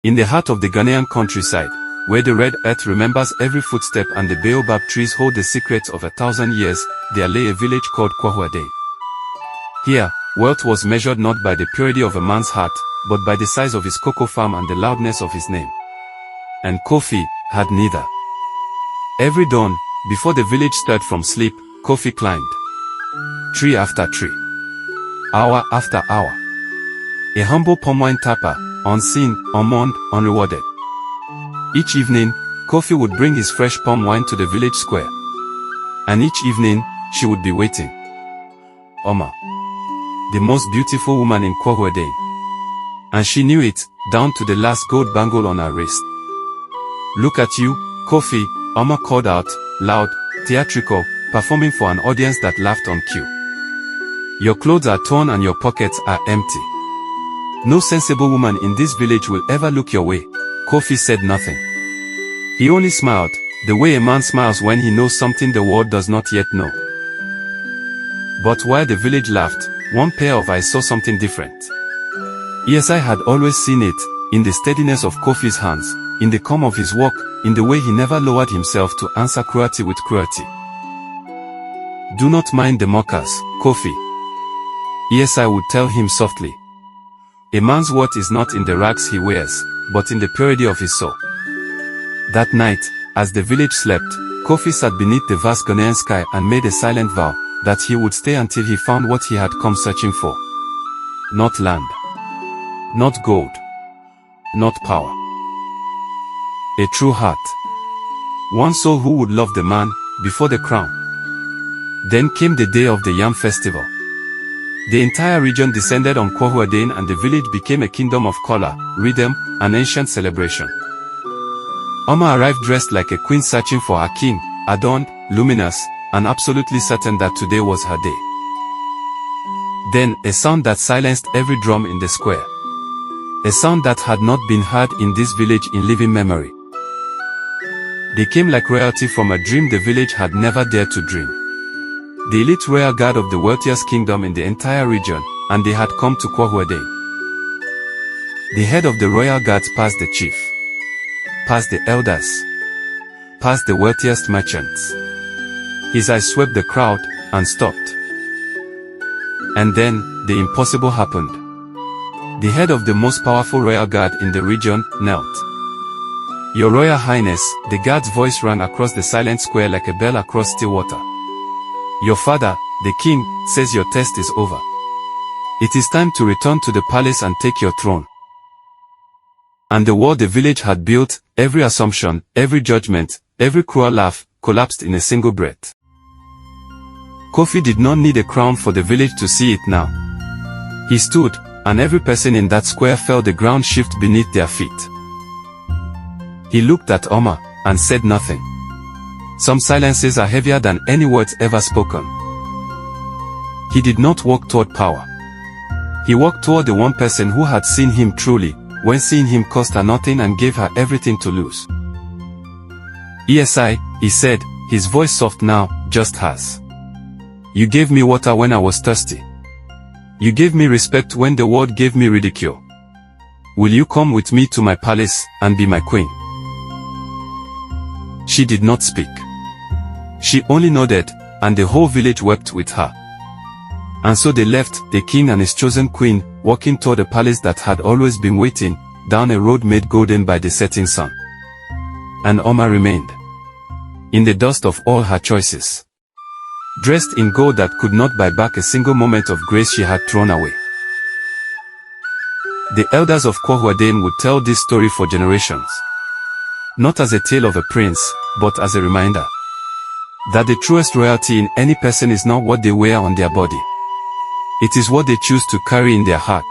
In the heart of the Ghanaian countryside, where the red earth remembers every footstep and the baobab trees hold the secrets of 1,000 years, there lay a village called Kwahuadane. Here, wealth was measured not by the purity of a man's heart, but by the size of his cocoa farm and the loudness of his name. And Kofi had neither. Every dawn, before the village stirred from sleep, Kofi climbed. Tree after tree. Hour after hour. A humble palm wine tapper, unseen, unmourned, unrewarded. Each evening, Kofi would bring his fresh palm wine to the village square. And each evening, she would be waiting. Oma. The most beautiful woman in Kwahuadane. And she knew it, down to the last gold bangle on her wrist. Look at you, Kofi, Oma called out, loud, theatrical, performing for an audience that laughed on cue. Your clothes are torn and your pockets are empty. No sensible woman in this village will ever look your way. Kofi said nothing. He only smiled, the way a man smiles when he knows something the world does not yet know. But while the village laughed, one pair of eyes saw something different. Yes, I had always seen it, in the steadiness of Kofi's hands, in the calm of his walk, in the way he never lowered himself to answer cruelty with cruelty. Do not mind the mockers, Kofi. Yes, I would tell him softly. A man's worth is not in the rags he wears, but in the purity of his soul. That night, as the village slept, Kofi sat beneath the vast Ghanaian sky and made a silent vow, that he would stay until he found what he had come searching for. Not land. Not gold. Not power. A true heart. One soul who would love the man, before the crown. Then came the day of the Yam Festival. The entire region descended on Kwahuadane and the village became a kingdom of color, rhythm, and ancient celebration. Oma arrived dressed like a queen searching for her king, adorned, luminous, and absolutely certain that today was her day. Then, a sound that silenced every drum in the square. A sound that had not been heard in this village in living memory. They came like royalty from a dream the village had never dared to dream. The elite royal guard of the wealthiest kingdom in the entire region, and they had come to Kwahuadane. The head of the royal guards passed the chief. Past the elders. Past the wealthiest merchants. His eyes swept the crowd, and stopped. And then, the impossible happened. The head of the most powerful royal guard in the region, knelt. Your Royal Highness, the guard's voice rang across the silent square like a bell across still water. Your father, the king, says your test is over. It is time to return to the palace and take your throne. And the wall the village had built, every assumption, every judgment, every cruel laugh, collapsed in a single breath. Kofi did not need a crown for the village to see it now. He stood, and every person in that square felt the ground shift beneath their feet. He looked at Oma, and said nothing. Some silences are heavier than any words ever spoken. He did not walk toward power. He walked toward the one person who had seen him truly, when seeing him cost her nothing and gave her everything to lose. ESI, he said, his voice soft now, just as. You gave me water when I was thirsty. You gave me respect when the world gave me ridicule. Will you come with me to my palace, and be my queen? She did not speak. She only nodded, and the whole village wept with her. And so they left, the king and his chosen queen, walking toward a palace that had always been waiting, down a road made golden by the setting sun. And Oma remained. In the dust of all her choices. Dressed in gold that could not buy back a single moment of grace she had thrown away. The elders of Kwahuadane would tell this story for generations. Not as a tale of a prince, but as a reminder. That the truest royalty in any person is not what they wear on their body. It is what they choose to carry in their heart.